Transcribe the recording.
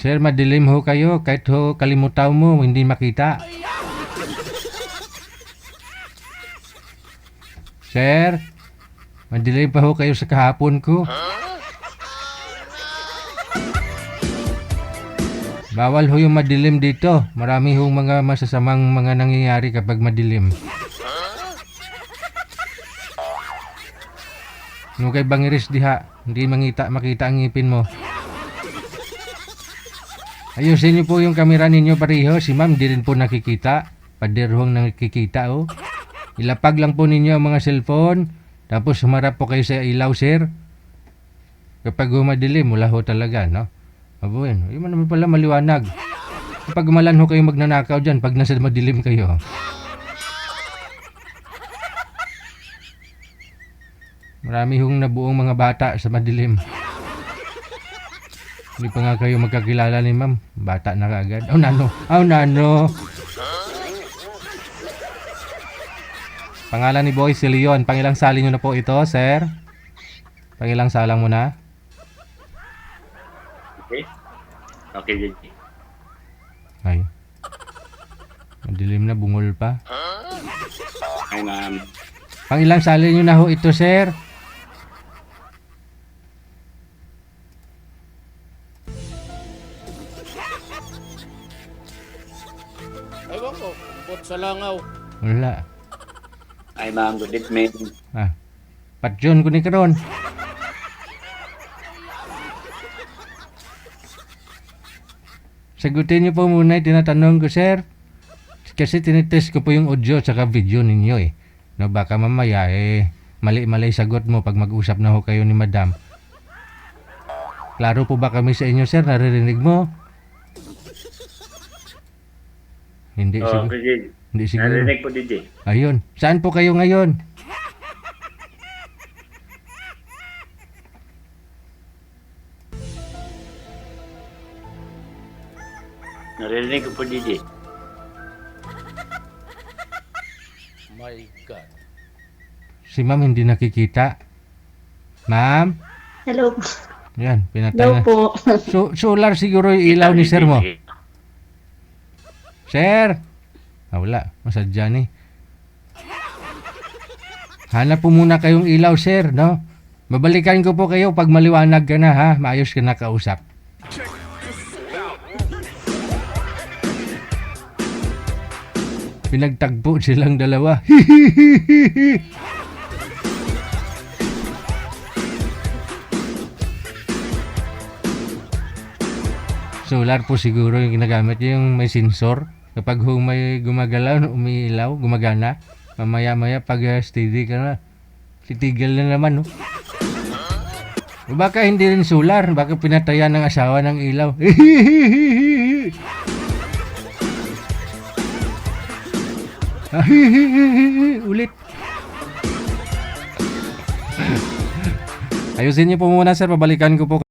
Sir, madilim ho kayo. Kahit ho kalimutaw mo, hindi makita. Sir, madilim pa ho kayo sa kahapon ko. Bawal ho yung madilim dito. Marami hong mga masasamang mga nangyayari kapag madilim. Nung kay bangiris diha, hindi makita ang ngipin mo. Ayusin niyo po yung kamera ninyo pareho. Si ma'am di rin po nakikita. Pader hong nakikita oh. Ilapag lang po ninyo ang mga cellphone. Tapos humarap po kayo sa ilaw, sir. Kapag madilim, wala ho talaga, no? Abuin, yun naman pala maliwanag. Kapag malan ho kayo magnanakaw dyan, pag nasa madilim kayo. Marami hong nabuong mga bata sa madilim. Hindi pa nga kayo magkakilala ni ma'am. Bata na kaagad. Oh, nano. Oh, nano. Pangalan ni Boy si Leon. Pangilang sali nyo na po ito, sir? Pangilang salang mo na? Okay, JJ. Ay. Madilim na, bungol pa. Ay, ma'am. Pangilang sali nyo na ho ito, sir? Ewan ko, bot sa langaw. Wala. Ay, ma'am. Good evening. Ah. Patyon ko ni karon. Sagutin niyo po muna yung tinatanong ko, sir. Kasi tinitest ko po yung audio at saka video ninyo eh. No, baka mamaya mali-mali sagot mo pag mag-usap na ho kayo ni madam. Klaro po ba kami sa inyo, sir? Naririnig mo? Hindi siguro. Okay, JJ. Hindi siguro. Narinig po, DJ. Ayun. Saan po kayo ngayon? Narinig ko po, DJ. My God. Si ma'am hindi nakikita. Ma'am? Hello. Yan, pinatay Hello na. po. Solar siguro yung ilaw ni sir mo. Sir! Ah, wala. Masadya ni. Hanap po muna kayong ilaw, sir, no? Babalikan ko po kayo pag maliwanag ka na, ha? Maayos ka na kausap. Pinagtagpo silang dalawa. Solar po siguro yung ginagamit yung may sensor. Kapag may gumagalaw, umiilaw, gumagana, mamaya-maya pag steady ka na, titigil na naman, no? O baka hindi rin solar, baka pinatayan ng asawa ng ilaw. Ulit. Ayusin niyo po muna, sir, pabalikan ko po.